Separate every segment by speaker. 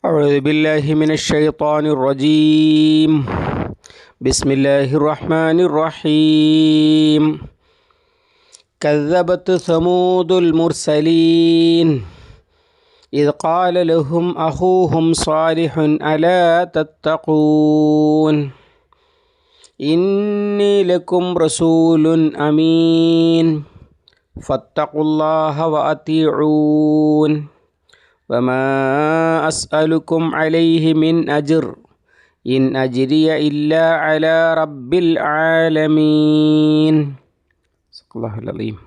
Speaker 1: أعوذ بالله من الشيطان الرجيم. بسم الله الرحمن الرحيم. كذبت ثمود المرسلين إذ قال لهم أخوهم صالح ألا تتقون إني لكم رسول أمين فاتقوا الله وأطيعون وما أسألكم عليه من أجر إن أجري إلا على رب العالمين. الله العظيم.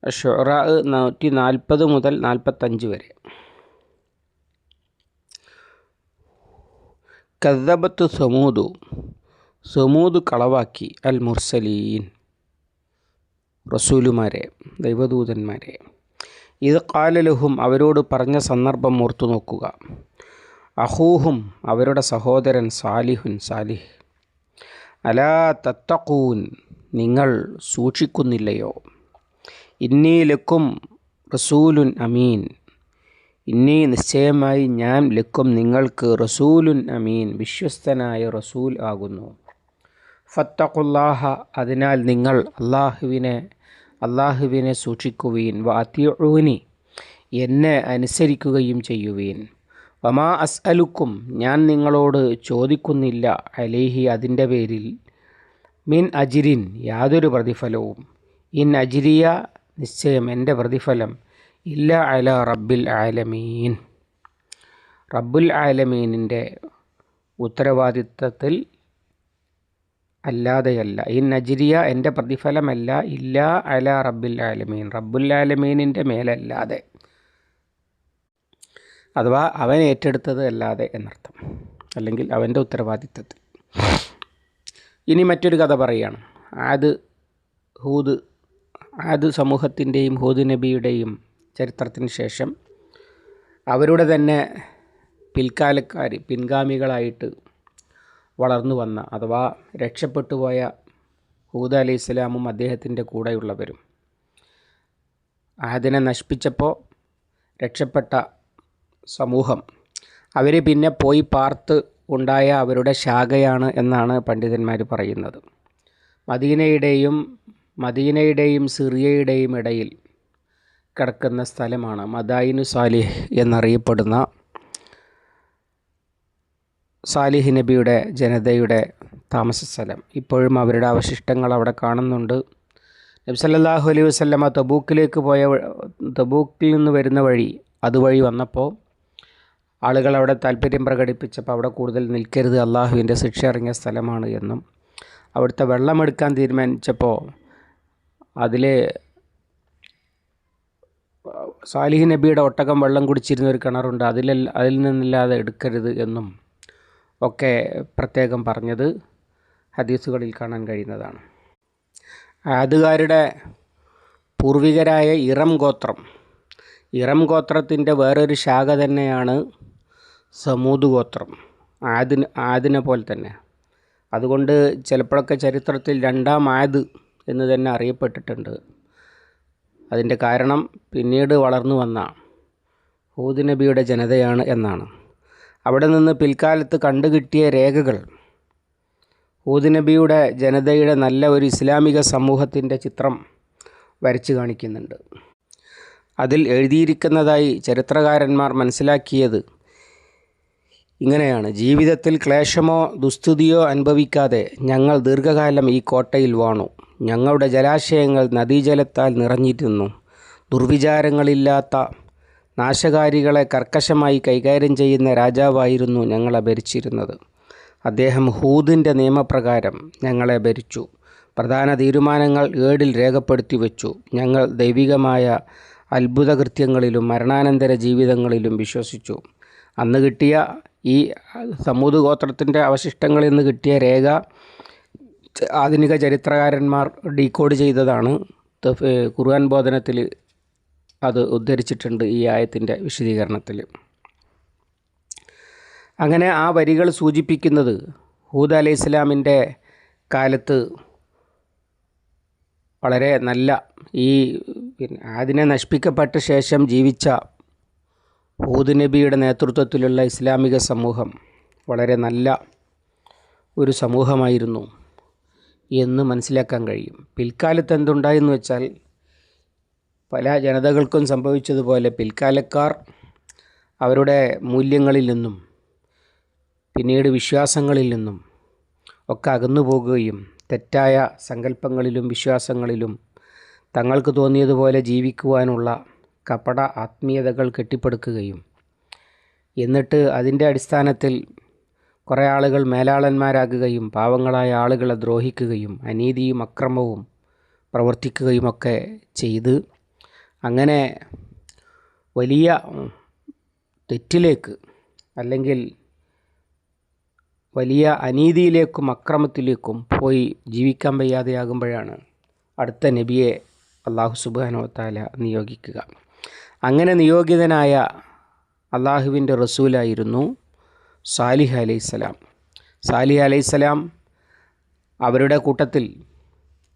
Speaker 1: അശ്ശുഅറാ 140 മുതൽ 45 വരെ. കദ്ദബത്ത് സമൂദ് കളവാക്കി അൽ മുർസലീൻ റസൂലുമാരെ, ദൈവദൂതന്മാരെ. ഇത് ഖാലലഹും അവരോട് പറഞ്ഞ സന്ദർഭം ഓർത്തു നോക്കുക. അഹൂഹും അവരുടെ സഹോദരൻ സാലിഹ്. അലാ തത്തഖൂൻ നിങ്ങൾ സൂക്ഷിക്കുന്നില്ലയോ? ഇന്നി ലക്കും റസൂലുൻ അമീൻ ഇന്നി നിശ്ചയമായി ഞാൻ ലക്കും നിങ്ങൾക്ക് റസൂലുൻ അമീൻ വിശ്വസ്തനായ റസൂൽ ആകുന്നു. ഫത്തഖുല്ലാഹ അതിനാൽ നിങ്ങൾ അള്ളാഹുവിനെ സൂക്ഷിക്കുവീൻ. വഅതിഊനി എന്നെ അനുസരിക്കുകയും ചെയ്യുവീൻ. വമാ അസ്അലുക്കും ഞാൻ നിങ്ങളോട് ചോദിക്കുന്നില്ല അലൈഹി അതിൻ്റെ പേരിൽ മിൻ അജിരിൻ യാതൊരു പ്രതിഫലവും. ഇൻ അജിരിയ നിശ്ചയം എൻ്റെ പ്രതിഫലം ഇല്ല അല റബ്ബിൽ ആലമീൻ റബ്ബുൽ ആലമീനിൻ്റെ ഉത്തരവാദിത്തത്തിൽ അല്ലാതെയല്ല. ഇൻ അജ്രിയ എൻ്റെ പ്രതിഫലമല്ല ഇല്ല അല റബ്ബിൽ ആലമീൻ റബ്ബുൽ ആലമീനിൻ്റെ മേലല്ലാതെ, അഥവാ അവൻ ഏറ്റെടുത്തത് അല്ലാതെ എന്നർത്ഥം, അല്ലെങ്കിൽ അവൻ്റെ ഉത്തരവാദിത്തത്തിൽ. ഇനി മറ്റൊരു കഥ പറയുകയാണ്. ആദ് സമൂഹത്തിൻ്റെയും ഹൂദ് നബിയുടെയും ചരിത്രത്തിന് ശേഷം അവരുടെ തന്നെ പിൻഗാമികളായിട്ട് വളർന്നു വന്ന, അഥവാ രക്ഷപ്പെട്ടു പോയ ഹൂദ് അലൈഹി ഇസ്ലാമും അദ്ദേഹത്തിൻ്റെ കൂടെയുള്ളവരും ആദിനെ നശിപ്പിച്ചപ്പോൾ രക്ഷപ്പെട്ട സമൂഹം അവർ പിന്നെ പോയി പാർത്ത് ഉണ്ടായ അവരുടെ ശാഖയാണ് എന്നാണ് പണ്ഡിതന്മാർ പറയുന്നത്. മദീനയുടെയും സിറിയയുടെയും ഇടയിൽ കിടക്കുന്ന സ്ഥലമാണ് മദായിനു സാലിഹ് എന്നറിയപ്പെടുന്ന സാലിഹ് നബിയുടെ ജനതയുടെ താമസ സ്ഥലം. ഇപ്പോഴും അവരുടെ അവശിഷ്ടങ്ങൾ അവിടെ കാണുന്നുണ്ട്. നബി സല്ലല്ലാഹു അലൈഹി വസല്ലമ തബൂക്കിൽ നിന്ന് വരുന്ന അതുവഴി വന്നപ്പോൾ ആളുകൾ അവിടെ താല്പര്യം പ്രകടിപ്പിച്ചപ്പോൾ അവിടെ കൂടുതൽ നിൽക്കരുത്, അള്ളാഹുവിൻ്റെ ശിക്ഷ ഇറങ്ങിയ സ്ഥലമാണ് എന്നും, അവിടുത്തെ വെള്ളമെടുക്കാൻ തീരുമാനിച്ചപ്പോൾ അതിൽ സാലിഹ് നബിയുടെ ഒട്ടകം വെള്ളം കുടിച്ചിരുന്ന ഒരു കിണറുണ്ട്, അതിൽ നിന്നില്ലാതെ എടുക്കരുത് എന്നും ഒക്കെ പ്രത്യേകം പറഞ്ഞത് ഹദീസുകളിൽ കാണാൻ കഴിയുന്നതാണ്. ആദുകാരുടെ പൂർവികരായ ഇറം ഗോത്രത്തിൻ്റെ വേറൊരു ശാഖ തന്നെയാണ് സമൂദ് ഗോത്രം, ആദിനെ പോലെ തന്നെ. അതുകൊണ്ട് ചിലപ്പോഴൊക്കെ ചരിത്രത്തിൽ രണ്ടാം ആദ് എന്ന് തന്നെ അറിയപ്പെട്ടിട്ടുണ്ട്. അതിൻ്റെ കാരണം പിന്നീട് വളർന്നു വന്ന ഹൂദ് നബിയുടെ ജനതയാണ് എന്നാണ്. അവിടെ നിന്ന് പിൽക്കാലത്ത് കണ്ടുകിട്ടിയ രേഖകൾ ഹൂദ് നബിയുടെ ജനതയുടെ നല്ല ഒരു ഇസ്ലാമിക സമൂഹത്തിൻ്റെ ചിത്രം വരച്ചു കാണിക്കുന്നുണ്ട്. അതിൽ എഴുതിയിരിക്കുന്നതായി ചരിത്രകാരന്മാർ മനസ്സിലാക്കിയത് ഇങ്ങനെയാണ്: ജീവിതത്തിൽ ക്ലേശമോ ദുസ്തുതിയോ അനുഭവിക്കാതെ ഞങ്ങൾ ദീർഘകാലം ഈ കോട്ടയിൽ വാണു. ഞങ്ങളുടെ ജലാശയങ്ങൾ നദീജലത്താൽ നിറഞ്ഞിരുന്നു. ദുർവിചാരങ്ങളില്ലാത്ത നാശകാരികളെ കർക്കശമായി കൈകാര്യം ചെയ്യുന്ന രാജാവായിരുന്നു ഞങ്ങളെ ഭരിച്ചിരുന്നത്. അദ്ദേഹം ഹൂദിൻ്റെ നിയമപ്രകാരം ഞങ്ങളെ ഭരിച്ചു. പ്രധാന തീരുമാനങ്ങൾ ഏടിൽ രേഖപ്പെടുത്തി വച്ചു. ഞങ്ങൾ ദൈവികമായ അത്ഭുതകൃത്യങ്ങളിലും മരണാനന്തര ജീവിതങ്ങളിലും വിശ്വസിച്ചു. അന്ന് കിട്ടിയ ഈ സമൂദ് ഗോത്രത്തിൻ്റെ അവശിഷ്ടങ്ങളിൽ നിന്ന് കിട്ടിയ രേഖ ആധുനിക ചരിത്രകാരന്മാർ ഡീകോഡ് ചെയ്തതാണ്. ഖുർആൻ ബോധനത്തിൽ അത് ഉദ്ധരിച്ചിട്ടുണ്ട് ഈ ആയത്തിൻ്റെ വിശദീകരണത്തിൽ. അങ്ങനെ ആ വരികൾ സൂചിപ്പിക്കുന്നത് ഹൂദ് അലൈഹി ഇസ്ലാമിൻ്റെ കാലത്ത് വളരെ നല്ല അതിനെ നശിപ്പിക്കപ്പെട്ട ശേഷം ജീവിച്ച ഹൂദ് നബിയുടെ നേതൃത്വത്തിലുള്ള ഇസ്ലാമിക സമൂഹം വളരെ നല്ല ഒരു സമൂഹമായിരുന്നു എന്ന് മനസ്സിലാക്കാൻ കഴിയും. പിൽക്കാലത്ത് എന്തുണ്ടായെന്ന് വെച്ചാൽ, പല ജനതകൾക്കും സംഭവിച്ചതുപോലെ പിൽക്കാലക്കാർ അവരുടെ മൂല്യങ്ങളിൽ നിന്നും പിന്നീട് വിശ്വാസങ്ങളിൽ നിന്നും ഒക്കെ അകന്നു പോകുകയും തെറ്റായ സങ്കല്പങ്ങളിലും വിശ്വാസങ്ങളിലും തങ്ങൾക്ക് തോന്നിയതുപോലെ ജീവിക്കുവാനുള്ള കപട ആത്മീയതകൾ കെട്ടിപ്പടുക്കുകയും എന്നിട്ട് അതിൻ്റെ അടിസ്ഥാനത്തിൽ കുറേ ആളുകൾ മേലാളന്മാരാകുകയും പാവങ്ങളായ ആളുകളെ ദ്രോഹിക്കുകയും അനീതിയും അക്രമവും പ്രവർത്തിക്കുകയുമൊക്കെ ചെയ്ത് അങ്ങനെ വലിയ തെറ്റിലേക്ക് അല്ലെങ്കിൽ വലിയ അനീതിയിലേക്കും അക്രമത്തിലേക്കും പോയി ജീവിക്കാൻ വയ്യാതെയാകുമ്പോഴാണ് അടുത്ത നബിയെ അല്ലാഹു സുബ്ഹാനഹു വ തആല നിയോഗിക്കുക. അങ്ങനെ നിയോഗിതനായ അള്ളാഹുവിൻ്റെ റസൂലായിരുന്നു സാലിഹ് അലൈഹിസ്സലാം. സാലിഹ് അലൈഹിസ്സലാം അവരുടെ കൂട്ടത്തിൽ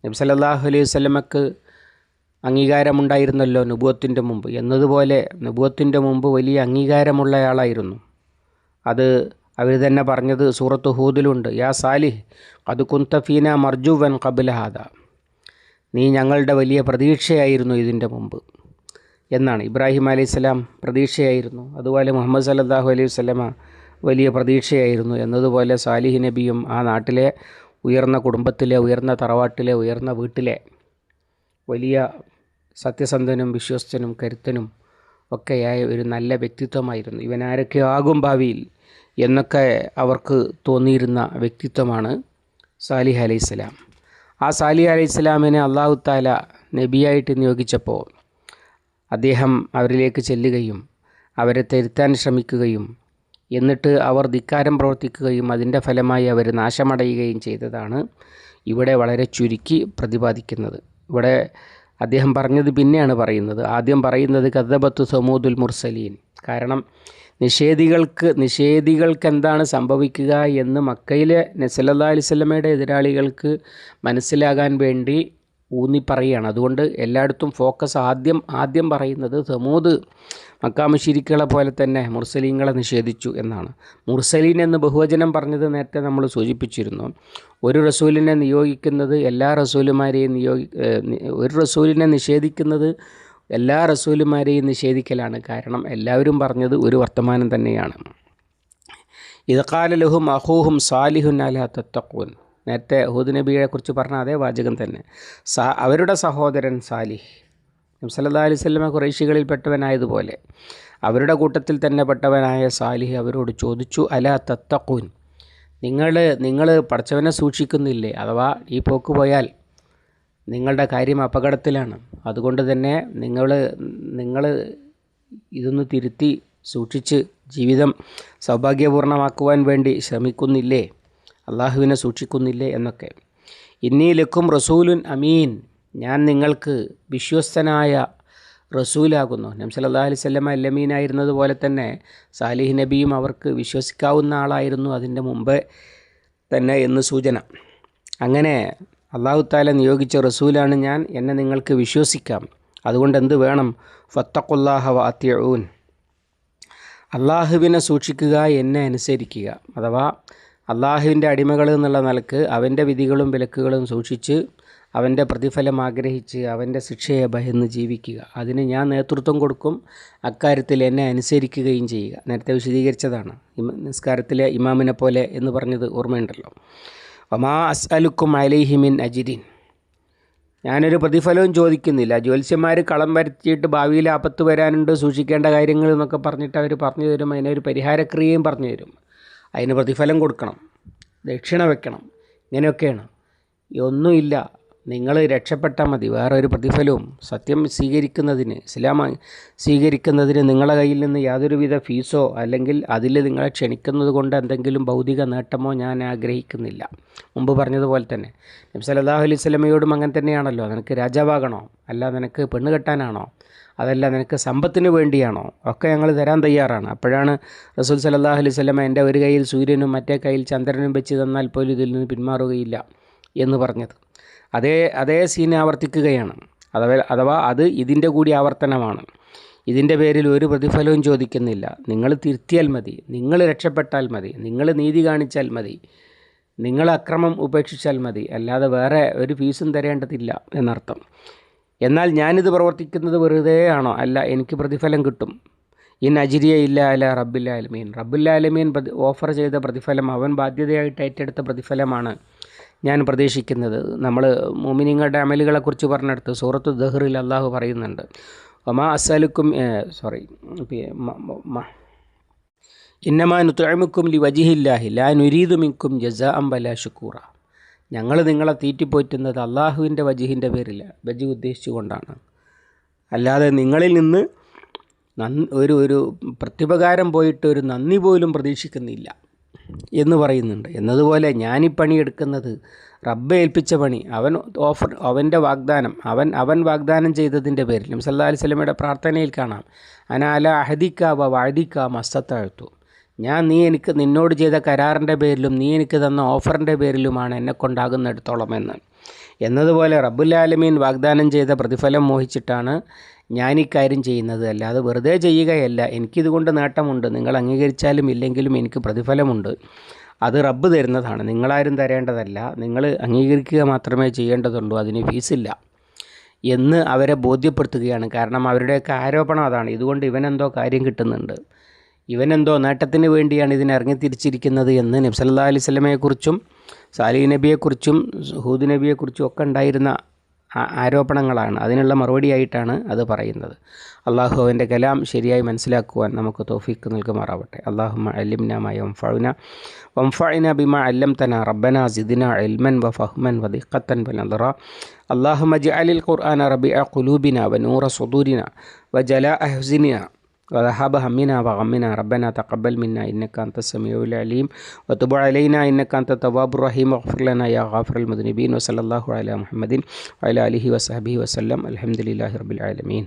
Speaker 1: നബി സല്ലല്ലാഹു അലൈഹി വസല്ലമക്ക് അംഗീകാരമുണ്ടായിരുന്നല്ലോ നുബുവത്തിൻ്റെ മുമ്പ് എന്നതുപോലെ നുബുവത്തിൻ്റെ മുമ്പ് വലിയ അംഗീകാരമുള്ളയാളായിരുന്നു. അത് അവർ തന്നെ പറഞ്ഞത് സൂറത്ത് ഹൂദിലുണ്ട്, യാ സാലിഹ് ഖദ് കുന്ത ഫീന മർജുവൻ ഖബ്ല ഹാദ, നീ ഞങ്ങളുടെ വലിയ പ്രതീക്ഷയായിരുന്നു ഇതിൻ്റെ മുമ്പ് എന്നാണ്. ഇബ്രാഹിം അലൈഹിസ്സലാം പ്രതീക്ഷയായിരുന്നു, അതുപോലെ മുഹമ്മദ് സല്ലല്ലാഹു അലൈഹി വസല്ലമ വലിയ പ്രതീക്ഷയായിരുന്നു എന്നതുപോലെ സാലിഹ് നബിയും ആ നാട്ടിലെ ഉയർന്ന കുടുംബത്തിലെ ഉയർന്ന തറവാട്ടിലെ ഉയർന്ന വീട്ടിലെ വലിയ സത്യസന്ധനും വിശ്വസ്തനും കരുത്തനും ഒക്കെയായ ഒരു നല്ല വ്യക്തിത്വമായിരുന്നു. ഇവൻ ആരൊക്കെ ആകും ഭാവിയിൽ എന്നൊക്കെ അവർക്ക് തോന്നിയിരുന്ന വ്യക്തിത്വമാണ് സാലിഹ് അലൈഹിസ്സലാം. ആ സാലിഹ് അലൈഹിസ്സലാമിനെ അല്ലാഹു തആല നബിയായിട്ട് നിയോഗിച്ചപ്പോൾ അദ്ദേഹം അവരിലേക്ക് ചെല്ലുകയും അവരെ തിരുത്താൻ ശ്രമിക്കുകയും എന്നിട്ട് അവർ ധിക്കാരം പ്രവർത്തിക്കുകയും അതിൻ്റെ ഫലമായി അവർ നാശമടയുകയും ചെയ്തതാണ് ഇവിടെ വളരെ ചുരുക്കി പ്രതിപാദിക്കുന്നത്. ഇവിടെ അദ്ദേഹം പറഞ്ഞത് പിന്നെയാണ് പറയുന്നത്. ആദ്യം പറയുന്നത് കദ്ദബത്തു സമൂദുൽ മുർസലീൻ. കാരണം നിഷേധികൾക്ക് എന്താണ് സംഭവിക്കുക എന്ന് മക്കയിലെ സല്ലല്ലാഹു അലൈഹി വസല്ലമയുടെ എതിരാളികൾക്ക് മനസ്സിലാകാൻ വേണ്ടി ഊന്നിപ്പറയുകയാണ്. അതുകൊണ്ട് എല്ലായിടത്തും ഫോക്കസ് ആദ്യം പറയുന്നത് സമൂദ് മക്കാ മുശ്രിക്കുകളെ പോലെ തന്നെ മുർസലീങ്ങളെ നിഷേധിച്ചു എന്നാണ്. മുർസലീൻ എന്ന് ബഹുവചനം പറഞ്ഞത് നേരത്തെ നമ്മൾ സൂചിപ്പിച്ചിരുന്നു. ഒരു റസൂലിനെ നിയോഗിക്കുന്നത് എല്ലാ റസൂലുമാരെയും ഒരു റസൂലിനെ നിഷേധിക്കുന്നത് എല്ലാ റസൂലുമാരെയും നിഷേധിക്കലാണ്. കാരണം എല്ലാവരും പറഞ്ഞത് ഒരു വർത്തമാനം തന്നെയാണ്. ഇദ് ഖാല ലഹും അഖൂഹും സാലിഹുൻ അലാ തത്തഖൂൻ, നേരത്തെ ഹൂദ് നബിയെ കുറിച്ച് പറഞ്ഞ അതേ വാചകം തന്നെ. അവരുടെ സഹോദരൻ സാലിഹ് നബി സല്ലല്ലാഹു അലൈഹി വസല്ലമ ഖുറൈശികളിൽപ്പെട്ടവനായതുപോലെ അവരുടെ കൂട്ടത്തിൽ തന്നെ പെട്ടവനായ സാലിഹ് അവരോട് ചോദിച്ചു, അലാ തത്തഖൂൻ, നിങ്ങൾ പടച്ചവനെ സൂക്ഷിക്കുന്നില്ലേ? അഥവാ ഈ പോക്ക് പോയാൽ നിങ്ങളുടെ കാര്യം അപകടത്തിലാണ്. അതുകൊണ്ട് തന്നെ നിങ്ങൾ ഇതൊന്ന് തിരുത്തി സൂക്ഷിച്ച് ജീവിതം സൗഭാഗ്യപൂർണ്ണമാക്കുവാൻ വേണ്ടി ശ്രമിക്കുന്നില്ലേ? അള്ളാഹുവിനെ സൂക്ഷിക്കുന്നില്ലേ എന്നൊക്കെ. ഇന്നി ലക്കും റസൂലുൻ അമീൻ, ഞാൻ നിങ്ങൾക്ക് വിശ്വസ്തനായ റസൂലാകുന്നു. നബി സല്ലല്ലാഹു അലൈഹി വസല്ലമ അൽ-അമീനായിരുന്നത് പോലെ തന്നെ സാലിഹ് നബിയും അവർക്ക് വിശ്വസിക്കാവുന്ന ആളായിരുന്നു അതിൻ്റെ മുമ്പ് തന്നെ എന്ന് സൂചന. അങ്ങനെ അല്ലാഹു തആല നിയോഗിച്ച റസൂലാണ് ഞാൻ, എന്നെ നിങ്ങൾക്ക് വിശ്വസിക്കാം. അതുകൊണ്ട് എന്ത് വേണം? ഫത്തഖുല്ലാഹ വ അത്തിഊൻ, അള്ളാഹുവിനെ സൂക്ഷിക്കുക, എന്നെ അനുസരിക്കുക. അഥവാ അള്ളാഹുവിൻ്റെ അടിമകൾ എന്നുള്ള നിലക്ക് അവൻ്റെ വിധികളും വിലക്കുകളും സൂക്ഷിച്ച് അവൻ്റെ പ്രതിഫലം ആഗ്രഹിച്ച് അവൻ്റെ ശിക്ഷയെ ഭയന്ന് ജീവിക്കുക. അതിന് ഞാൻ നേതൃത്വം കൊടുക്കും. അക്കാര്യത്തിൽ എന്നെ അനുസരിക്കുകയും ചെയ്യുക. നേരത്തെ വിശദീകരിച്ചതാണ് നിസ്കാരത്തിലെ ഇമാമിനെ പോലെ എന്ന് പറഞ്ഞത് ഓർമ്മയുണ്ടല്ലോ. വമാ അസ്അലുക്കും അലൈഹി മിൻ അജ്രിൻ, ഞാനൊരു പ്രതിഫലവും ചോദിക്കുന്നില്ല. ജ്യോത്സ്യന്മാർ കളം വരുത്തിയിട്ട് ഭാവിയിൽ ആപത്ത് വരാനുണ്ട്, സൂക്ഷിക്കേണ്ട കാര്യങ്ങൾ എന്നൊക്കെ പറഞ്ഞിട്ട് അവർ പറഞ്ഞു തരും. അതിനൊരു പരിഹാരക്രിയയും പറഞ്ഞു തരും. അതിന് പ്രതിഫലം കൊടുക്കണം, ദക്ഷിണ വെക്കണം, ഇങ്ങനെയൊക്കെയാണ്. ഒന്നുമില്ല, നിങ്ങൾ രക്ഷപ്പെട്ടാൽ മതി. വേറെ ഒരു പ്രതിഫലവും സത്യം സ്വീകരിക്കുന്നതിന്, ഇസ്ലാം സ്വീകരിക്കുന്നതിന് നിങ്ങളുടെ കയ്യിൽ നിന്ന് യാതൊരുവിധ ഫീസോ അല്ലെങ്കിൽ അതിൽ നിങ്ങളെ ക്ഷണിക്കുന്നത് കൊണ്ട് എന്തെങ്കിലും ഭൗതിക നേട്ടമോ ഞാൻ ആഗ്രഹിക്കുന്നില്ല. മുമ്പ് പറഞ്ഞതുപോലെ തന്നെ നബി സല്ലല്ലാഹു അലൈഹി വസല്ലമയോടും അങ്ങനെ തന്നെയാണല്ലോ. നിനക്ക് രാജാവാകണോ? അല്ല നിനക്ക് പെണ്ണ് കെട്ടാനാണോ? അതല്ല നിനക്ക് സമ്പത്തിന് വേണ്ടിയാണോ? ഒക്കെ ഞങ്ങൾ തരാൻ തയ്യാറാണ്. അപ്പോഴാണ് റസൂൽ സല്ലല്ലാഹു അലൈഹി വസല്ലമ എൻ്റെ ഒരു കയ്യിൽ സൂര്യനും മറ്റേ കയ്യിൽ ചന്ദ്രനും വെച്ച് തന്നാൽ പോലും ഇതിൽ നിന്ന് പിന്മാറുകയില്ല എന്ന് പറഞ്ഞത്. അതേ സീൻ ആവർത്തിക്കുകയാണ്. അഥവാ അത് ഇതിൻ്റെ കൂടി ആവർത്തനമാണ്. ഇതിൻ്റെ പേരിൽ ഒരു പ്രതിഫലവും ചോദിക്കുന്നില്ല. നിങ്ങൾ തിരുത്തിയാൽ മതി, നിങ്ങൾ രക്ഷപ്പെട്ടാൽ മതി, നിങ്ങൾ നീതി കാണിച്ചാൽ മതി, നിങ്ങൾ അക്രമം ഉപേക്ഷിച്ചാൽ മതി, അല്ലാതെ വേറെ ഒരു ഫീസും തരേണ്ടതില്ല എന്നർത്ഥം. എന്നാൽ ഞാനിത് പ്രവർത്തിക്കുന്നത് വെറുതെ ആണോ? അല്ല, എനിക്ക് പ്രതിഫലം കിട്ടും. ഇൻ അജിരിയ ഇല്ല അല റബ്ബുൽ ആലമീൻ. റബ്ബുൽ ആലമീൻ ഓഫർ ചെയ്ത പ്രതിഫലം, അവൻ ബാധ്യതയായിട്ട് ഏറ്റെടുത്ത പ്രതിഫലമാണ് ഞാൻ പ്രതീക്ഷിക്കുന്നത്. നമ്മൾ മുഅ്മിനീങ്ങളുടെ അമലുകളെക്കുറിച്ച് പറഞ്ഞെടുത്ത് സൂറത്തു ദഹ്റിൽ അള്ളാഹു പറയുന്നുണ്ട്, വമാ അസ്അലുക്കും ഇന്നമാ നുത്ഇമുക്കും ലി വജിഹില്ലാഹി ലാ നുരീദു മിൻകും ജസാഅൻ വലാ ശുക്കൂറ. ഞങ്ങൾ നിങ്ങളെ തീറ്റിപ്പോറ്റുന്നത് അള്ളാഹുവിൻ്റെ വജിഹിൻ്റെ പേരിൽ, വജി ഉദ്ദേശിച്ചുകൊണ്ടാണ്, അല്ലാതെ നിങ്ങളിൽ നിന്ന് ഒരു പ്രത്യുപകാരം പോയിട്ട് ഒരു നന്ദി പോലും പ്രതീക്ഷിക്കുന്നില്ല എന്ന് പറയുന്നുണ്ട്. എന്നതുപോലെ ഞാനീ പണിയെടുക്കുന്നത് റബ്ബ് ഏൽപ്പിച്ച പണി, അവൻ്റെ വാഗ്ദാനം, അവൻ വാഗ്ദാനം ചെയ്തതിൻ്റെ പേരിൽ. നബി സല്ലല്ലാഹു അലൈഹി വസല്ലമയുടെ പ്രാർത്ഥനയിൽ കാണാം, അനാല അഹദിക വ വഅദിക മസ്തതഅതു. ഞാൻ നിന്നോട് ചെയ്ത കരാറിൻ്റെ പേരിലും നീ എനിക്ക് തന്ന ഓഫറിൻ്റെ പേരിലുമാണ് എന്നെക്കൊണ്ടാകുന്നിടത്തോളം എന്നതുപോലെ റബ്ബുൽ ആലമീൻ വാഗ്ദാനം ചെയ്ത പ്രതിഫലം മോഹിച്ചിട്ടാണ് ഞാനീക്കാര്യം ചെയ്യുന്നത്. അല്ലാതെ വെറുതെ ചെയ്യുകയല്ല. എനിക്കിതുകൊണ്ട് നേട്ടമുണ്ട്, നിങ്ങൾ അംഗീകരിച്ചാലും ഇല്ലെങ്കിലും എനിക്ക് പ്രതിഫലമുണ്ട്, അത് റബ്ബ് തരുന്നതാണ്, നിങ്ങളാരും തരേണ്ടതല്ല, നിങ്ങൾ അംഗീകരിക്കുക മാത്രമേ ചെയ്യേണ്ടതുള്ളൂ, അതിന് ഫീസില്ല എന്ന് അവരെ ബോധ്യപ്പെടുത്തുകയാണ്. കാരണം അവരുടെയൊക്കെ ആരോപണം അതാണ്, ഇതുകൊണ്ട് ഇവനെന്തോ കാര്യം കിട്ടുന്നുണ്ട്, ഇവനെന്തോ നേട്ടത്തിന് വേണ്ടിയാണ് ഇതിനെ ഇറങ്ങിത്തിരിച്ചിരിക്കുന്നത് എന്ന് നബി സല്ലല്ലാഹു അലൈഹി വസല്ലമയെക്കുറിച്ചും സാലിഹ് നബിയെക്കുറിച്ചും ഹൂദ് നബിയെക്കുറിച്ചും ഒക്കെ ഉണ്ടായിരുന്ന ആരോപണങ്ങളാണ്. അതിനുള്ള മറുപടിയായിട്ടാണ് അത് പറയുന്നത്. അള്ളാഹു അവൻ്റെ കലാം ശരിയായി മനസ്സിലാക്കുവാൻ നമുക്ക് തൗഫീഖ് നൽകുമാറാവട്ടെ. അല്ലാഹുമ്മ അല്ലിംനാ മാ യൻഫഉനാ വൻഫഅനാ ബിമാ അല്ലംതനാ റബ്ബനാ സിദ്നാ ഇൽമൻ വഫഹ്മൻ വദിഖ്ഖത്തൻ വനദറ. അല്ലാഹുമ്മ ഇജ്അലിൽ ഖുർആന റബീഅ ഖുലൂബിനാ വനൂറ സുദൂരിനാ വജലാഅ ഹുസ്നിനാ وذهاب همنا وغمنا. ربنا تقبل منا إنك أنت السميع العليم وتب علينا إنك أنت التواب الرحيم واغفر لنا يا غافر المذنبين. وصلى الله على محمد وعلى آله وصحبه وسلم. الحمد لله رب العالمين.